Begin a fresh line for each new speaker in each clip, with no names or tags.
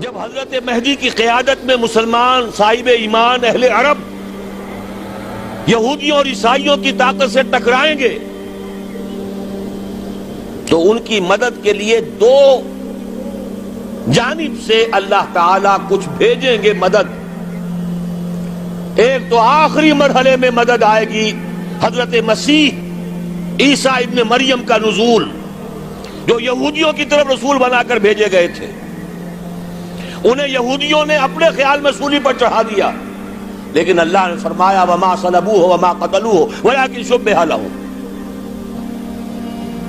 جب حضرت مہدی کی قیادت میں مسلمان صاحب ایمان اہل عرب یہودیوں اور عیسائیوں کی طاقت سے ٹکرائیں گے تو ان کی مدد کے لیے دو جانب سے اللہ تعالیٰ کچھ بھیجیں گے مدد. ایک تو آخری مرحلے میں مدد آئے گی حضرت مسیح عیسیٰ ابن مریم کا نزول، جو یہودیوں کی طرف رسول بنا کر بھیجے گئے تھے. انہیں یہودیوں نے اپنے خیال میں سولی پر چڑھا دیا، لیکن اللہ نے فرمایا وما صلبوہ وما قتلوہ ولکن شبہ لہم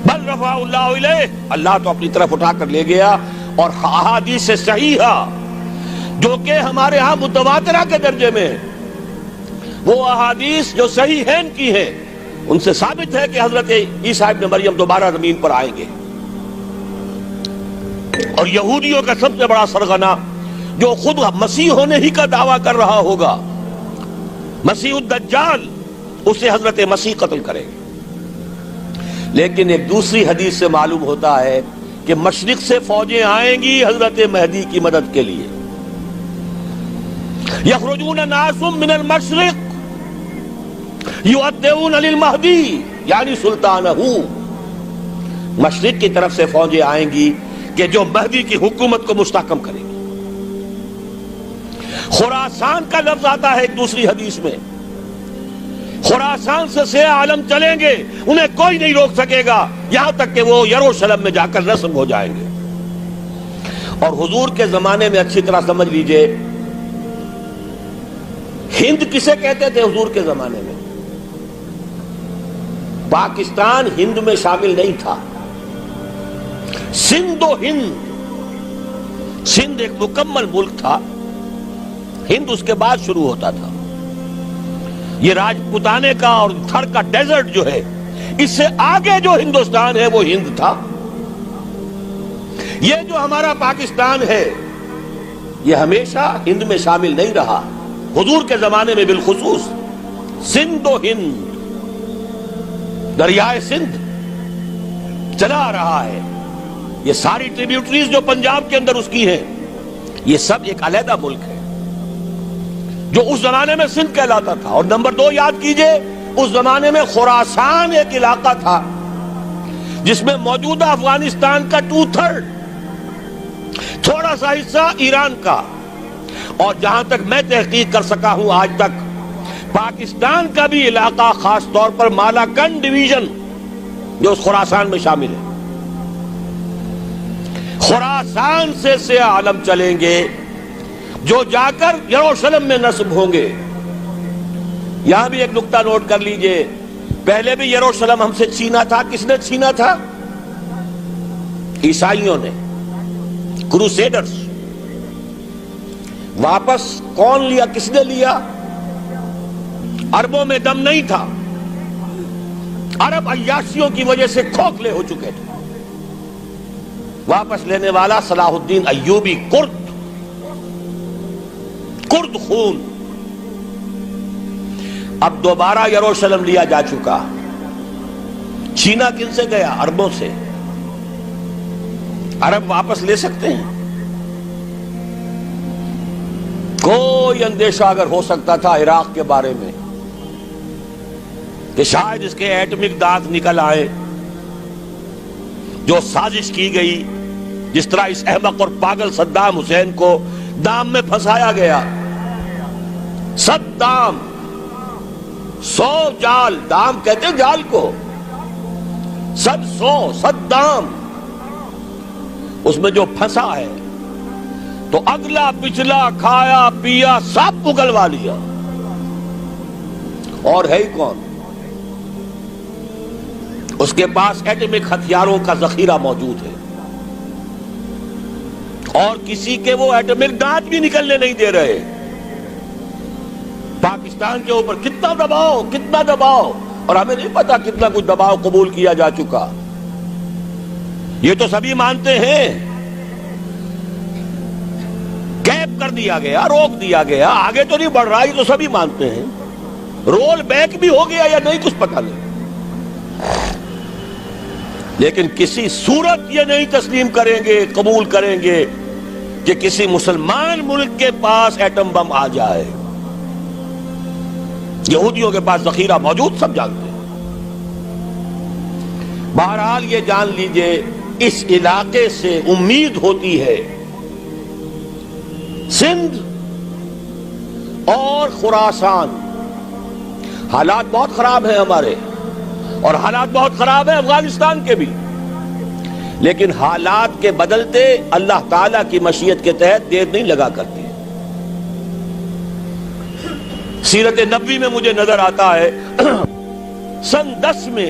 بل رفعہ اللہ الیہ. اللہ تو اپنی طرف اٹھا کر لے گیا. اور احادیث صحیحہ جو کہ ہمارے ہاں متواترہ کے درجے میں، وہ احادیث جو صحیحین کی ہیں، ان سے ثابت ہے کہ حضرت عیسیٰ ابن مریم دوبارہ زمین پر آئیں گے. اور یہودیوں کا سب سے بڑا سرغنہ جو خود مسیح ہونے ہی کا دعویٰ کر رہا ہوگا، مسیح الدجال، اسے حضرت مسیح قتل کریں گے. لیکن ایک دوسری حدیث سے معلوم ہوتا ہے کہ مشرق سے فوجیں آئیں گی حضرت مہدی کی مدد کے لیے. یخرجون ناس من المشرق یؤدون للمہدی یعنی سلطانہ. مشرق کی طرف سے فوجیں آئیں گی کہ جو مہدی کی حکومت کو مستحکم کریں گی. خراسان کا لفظ آتا ہے ایک دوسری حدیث میں. خراسان سے سیاہ عالم چلیں گے، انہیں کوئی نہیں روک سکے گا یہاں تک کہ وہ یروشلم میں جا کر نصب ہو جائیں گے. اور حضور کے زمانے میں اچھی طرح سمجھ لیجئے، ہند کسے کہتے تھے حضور کے زمانے میں؟ پاکستان ہند میں شامل نہیں تھا. سندھ و ہند، سندھ ایک مکمل ملک تھا، ہند اس کے بعد شروع ہوتا تھا. یہ راجپوتانے کا اور تھر کا ڈیزرٹ جو ہے، اس سے آگے جو ہندوستان ہے وہ ہند تھا. یہ جو ہمارا پاکستان ہے یہ ہمیشہ ہند میں شامل نہیں رہا. حضور کے زمانے میں بالخصوص سندھ و ہند، دریائے سندھ چلا آ رہا ہے. یہ ساری ٹریبیوٹریز جو پنجاب کے اندر اس کی ہیں، یہ سب ایک علیحدہ ملک ہے جو اس زمانے میں سندھ کہلاتا تھا. اور نمبر 2 یاد کیجئے، اس زمانے میں خراسان ایک علاقہ تھا جس میں موجودہ افغانستان کا 2/3، تھوڑا سا حصہ ایران کا، اور جہاں تک میں تحقیق کر سکا ہوں آج تک پاکستان کا بھی علاقہ، خاص طور پر مالاکنڈ ڈویژن جو اس خراسان میں شامل ہے. خراسان سے سیاہ عالم چلیں گے جو جا کر یروشلم میں نصب ہوں گے. یہاں بھی ایک نقطہ نوٹ کر لیجئے، پہلے بھی یروشلم ہم سے چھینا تھا. کس نے چھینا تھا؟ عیسائیوں نے، کروسیڈرز. واپس کون لیا؟ کس نے لیا؟ عربوں میں دم نہیں تھا، عرب عیاشیوں کی وجہ سے کھوکھلے ہو چکے تھے. واپس لینے والا صلاح الدین ایوبی، کرد خون. اب دوبارہ یروشلم لیا جا چکا. چھینا کن سے گیا؟ عربوں سے. عرب واپس لے سکتے ہیں؟ کوئی اندیشہ اگر ہو سکتا تھا عراق کے بارے میں کہ شاید اس کے ایٹمک دانت نکل آئے، جو سازش کی گئی، جس طرح اس احمق اور پاگل صدام حسین کو دام میں پھنسایا گیا. صدام 100 جال، دام کہتے ہیں جال کو، 100 اس میں جو پھنسا ہے تو اگلا پچھلا کھایا پیا سب اگلوا لیا. اور ہے ہی کون؟ اس کے پاس ایٹمک ہتھیاروں کا ذخیرہ موجود ہے، اور کسی کے وہ ایٹمک دانت بھی نکلنے نہیں دے رہے. پاکستان کے اوپر کتنا دباؤ، اور ہمیں نہیں پتا کتنا کچھ دباؤ قبول کیا جا چکا. یہ تو سبھی مانتے ہیں. کیپ کر دیا گیا، روک دیا گیا، آگے تو نہیں بڑھ رہا، یہ تو سبھی مانتے ہیں. رول بیک بھی ہو گیا یا نہیں کچھ پتہ نہیں. لیکن کسی صورت یہ نہیں تسلیم کریں گے، قبول کریں گے کہ کسی مسلمان ملک کے پاس ایٹم بم آ جائے. یہودیوں کے پاس ذخیرہ موجود، سب جانتے ہیں. بہرحال یہ جان لیجئے اس علاقے سے امید ہوتی ہے سندھ اور خراسان. حالات بہت خراب ہیں ہمارے، اور حالات بہت خراب ہیں افغانستان کے بھی، لیکن حالات کے بدلتے اللہ تعالیٰ کی مشیت کے تحت دیر نہیں لگا کرتی. سیرت نبوی میں مجھے نظر آتا ہے سن 10 میں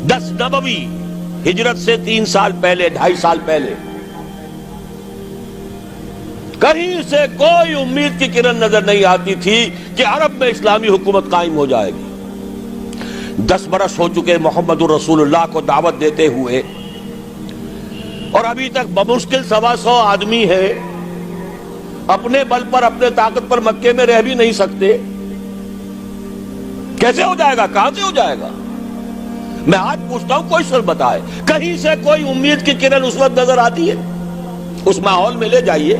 10 نبوی ہجرت سے 3 سال پہلے 2.5 سال پہلے کہیں سے کوئی امید کی کرن نظر نہیں آتی تھی کہ عرب میں اسلامی حکومت قائم ہو جائے گی. 10 برس ہو چکے محمد الرسول اللہ کو دعوت دیتے ہوئے، اور ابھی تک بمشکل 125 آدمی ہے. اپنے بل پر اپنے طاقت پر مکے میں رہ بھی نہیں سکتے. کیسے ہو جائے گا؟ کہاں سے ہو جائے گا؟ میں آج پوچھتا ہوں، کوئی سر بتائے کہیں سے کوئی امید کی کرن اس وقت نظر آتی ہے؟ اس ماحول میں لے جائیے.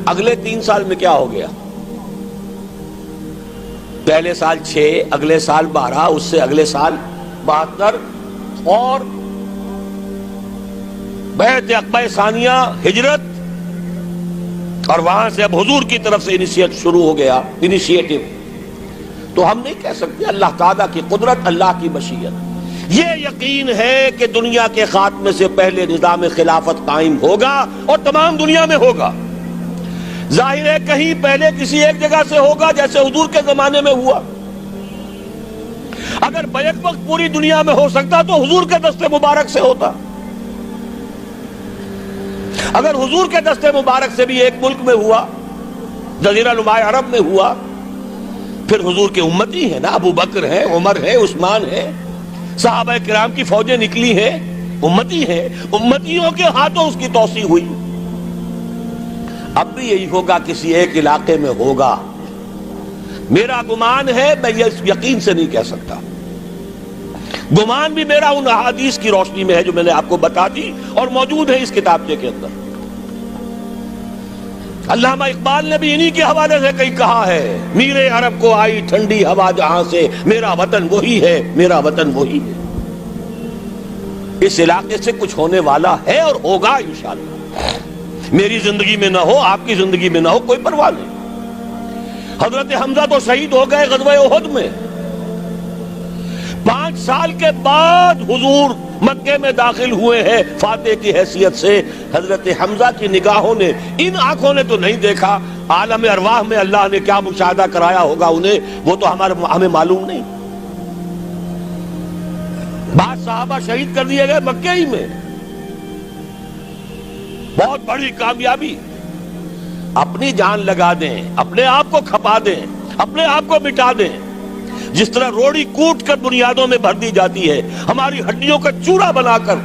اگلے 3 سال میں کیا ہو گیا؟ پہلے سال 6، اگلے سال 12، اس سے اگلے سال 72، اور بیعت عقبہ ثانیہ، ہجرت، اور وہاں سے اب حضور کی طرف سے انیشیٹ شروع ہو گیا، انیشیٹو. تو ہم نہیں کہہ سکتے اللہ تعالیٰ کی قدرت، اللہ کی مشیت. یہ یقین ہے کہ دنیا کے خاتمے سے پہلے نظام خلافت قائم ہوگا اور تمام دنیا میں ہوگا. ظاہر ہے کہیں پہلے کسی ایک جگہ سے ہوگا، جیسے حضور کے زمانے میں ہوا. اگر بیک وقت پوری دنیا میں ہو سکتا تو حضور کے دست مبارک سے ہوتا. اگر حضور کے دست مبارک سے بھی ایک ملک میں ہوا، جزیرہ نما عرب میں ہوا، پھر حضور کے امتی ہیں نا، ابو بکر ہیں، عمر ہے، عثمان ہے، صحابہ کرام کی فوجیں نکلی ہیں، امتی ہیں. امتیوں کے ہاتھوں اس کی توسیع ہوئی. اب بھی یہی ہوگا، کسی ایک علاقے میں ہوگا. میرا گمان ہے، میں یہ یقین سے نہیں کہہ سکتا. گمان بھی میرا ان احادیث کی روشنی میں ہے جو میں نے آپ کو بتا دی اور موجود ہے اس کتابچے کے اندر. علامہ اقبال نے بھی انہی کے حوالے سے کئی کہا ہے، میرے عرب کو آئی ٹھنڈی ہوا جہاں سے، میرا وطن وہی ہے، میرا وطن وہی ہے. اس علاقے سے کچھ ہونے والا ہے اور ہوگا انشاءاللہ. میری زندگی میں نہ ہو، آپ کی زندگی میں نہ ہو، کوئی پرواہ نہیں. حضرت حمزہ تو شہید ہو گئے غزوہ احد میں. 5 سال کے بعد حضور مکے میں داخل ہوئے ہیں فاتح کی حیثیت سے. حضرت حمزہ کی نگاہوں نے، ان آنکھوں نے تو نہیں دیکھا، عالم ارواح میں اللہ نے کیا مشاہدہ کرایا ہوگا انہیں، وہ تو ہمیں معلوم نہیں. بعض صحابہ شہید کر دیے گئے مکے ہی میں. بہت بڑی کامیابی. اپنی جان لگا دیں، اپنے آپ کو کھپا دیں، اپنے آپ کو مٹا دیں. جس طرح روڑی کوٹ کر بنیادوں میں بھر دی جاتی ہے، ہماری ہڈیوں کا چورا بنا کر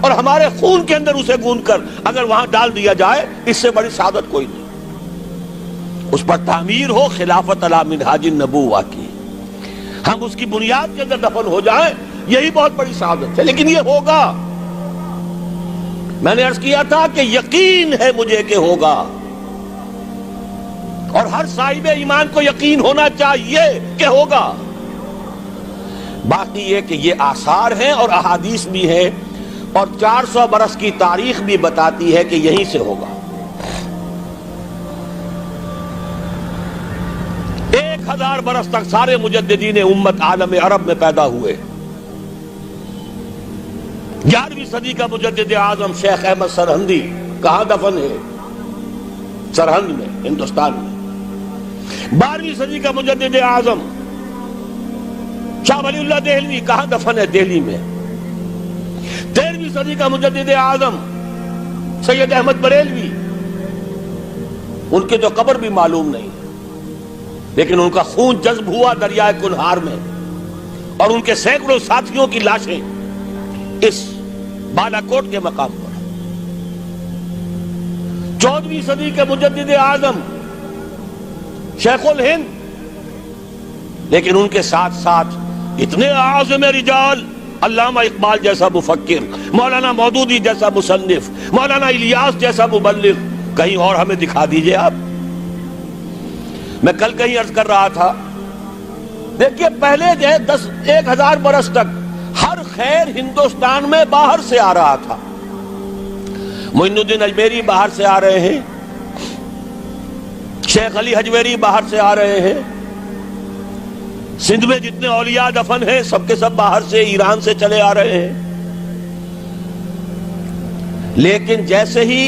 اور ہمارے خون کے اندر اسے گوندھ کر اگر وہاں ڈال دیا جائے، اس سے بڑی سعادت کوئی نہیں. اس پر تعمیر ہو خلافت علی منہاج النبوہ کی، ہم اس کی بنیاد کے اندر دفن ہو جائیں، یہی بہت بڑی سعادت ہے. لیکن یہ ہوگا. میں نے عرض کیا تھا کہ یقین ہے مجھے کہ ہوگا، اور ہر صاحب ایمان کو یقین ہونا چاہیے کہ ہوگا. باقی یہ کہ یہ آثار ہیں اور احادیث بھی ہیں، اور 400 برس کی تاریخ بھی بتاتی ہے کہ یہیں سے ہوگا. 1000 برس تک سارے مجددین امت عالم عرب میں پیدا ہوئے. 11ویں صدی کا مجدد اعظم شیخ احمد سرہندی کہاں دفن ہے؟ سرہند میں، ہندوستان میں. 12ویں صدی کا مجدد اعظم شاہ ولی اللہ دہلوی کہاں دفن ہے؟ دہلی میں. 13ویں صدی کا مجدد اعظم سید احمد بریلوی، ان کی تو قبر بھی معلوم نہیں، لیکن ان کا خون جذب ہوا دریائے کنہار میں، اور ان کے سینکڑوں ساتھیوں کی لاشیں اس بالا کوٹ کے مقام پر. 14ویں صدی کے مجدد اعظم شیخ الہند، لیکن ان کے ساتھ ساتھ اتنے اعظم رجال علامہ اقبال جیسا مفکر، مولانا مودودی جیسا مصنف، مولانا الیاس جیسا مبلغ کہیں اور ہمیں دکھا دیجئے آپ۔ میں کل کہیں عرض کر رہا تھا، دیکھیے پہلے جو ہے 1000 برس تک ہر خیر ہندوستان میں باہر سے آ رہا تھا۔ معین الدین اجمیری باہر سے آ رہے ہیں، شیخ علی حجویری باہر سے آ رہے ہیں، سندھ میں جتنے اولیاء دفن ہیں سب کے سب باہر سے، ایران سے چلے آ رہے ہیں۔ لیکن جیسے ہی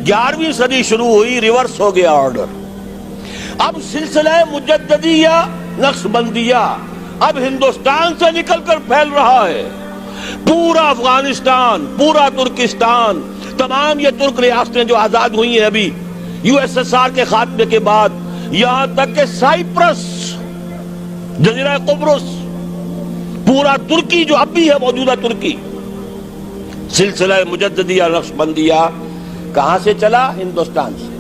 11ویں صدی شروع ہوئی، ریورس ہو گیا آرڈر۔ اب سلسلہ مجددیہ نقشبندیہ اب ہندوستان سے نکل کر پھیل رہا ہے۔ پورا افغانستان، پورا ترکستان، تمام یہ ترک ریاستیں جو آزاد ہوئی ہیں ابھی USSR کے خاتمے کے بعد، یہاں تک کہ سائپرس، جزیرہ قبرص، پورا ترکی جو اب بھی ہے موجودہ ترکی، سلسلہ مجددیہ نقشبندیہ کہاں سے چلا؟ ہندوستان سے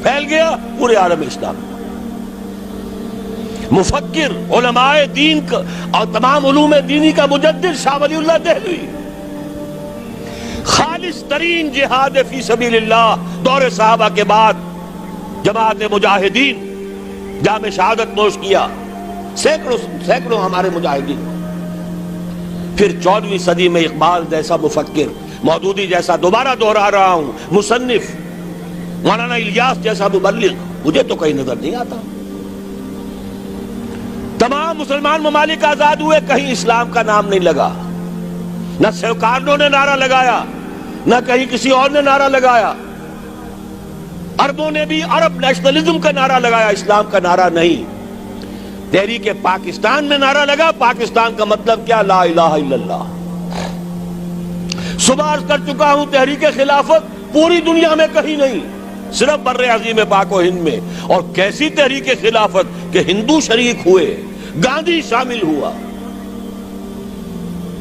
پھیل گیا پورے عالم اسلام۔ مفکر، علماء دین اور تمام علوم دینی کا مجدد شاہ ولی اللہ دہلوی، خالص ترین جہاد فی سبیل اللہ دور صحابہ کے بعد جماعت مجاہدین جام شہادت نوش کیا، سینکڑوں ہمارے مجاہدین۔ پھر 14ویں صدی میں اقبال جیسا مفکر، مودودی جیسا، دوبارہ دوہرا رہا ہوں، مصنف، مولانا الیاس جیسا مبلغ مجھے تو کہیں نظر نہیں آتا۔ تمام مسلمان ممالک آزاد ہوئے، کہیں اسلام کا نام نہیں لگا، نہ سیوکارنوں نے نعرہ لگایا، نہ کہیں کسی اور نے نعرہ لگایا۔ عربوں نے بھی عرب نیشنلزم کا نعرہ لگایا، اسلام کا نعرہ نہیں۔ تحریک پاکستان میں نعرہ لگا، پاکستان کا مطلب کیا؟ لا الہ الا اللہ۔ صبح عرض کر چکا ہوں، تحریک خلافت پوری دنیا میں کہیں نہیں، صرف بر عظیم پاک و ہند میں۔ اور کیسی تحریک خلافت کہ ہندو شریک ہوئے، گاندھی شامل ہوا،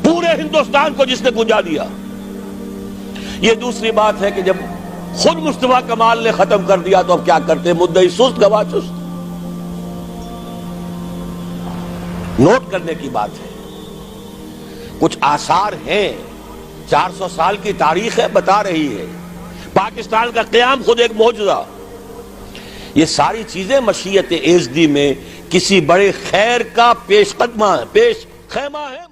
پورے ہندوستان کو جس نے گنجا دیا۔ یہ دوسری بات ہے کہ جب خود مصطفیٰ کمال نے ختم کر دیا تو اب کیا کرتے؟ مدعی سست گواہ چست۔ نوٹ کرنے کی بات ہے، کچھ آثار ہیں، 400 سال کی تاریخ ہے، بتا رہی ہے پاکستان کا قیام خود ایک معجزہ۔ یہ ساری چیزیں مشیت ایزدی میں کسی بڑے خیر کا پیش خیمہ ہے۔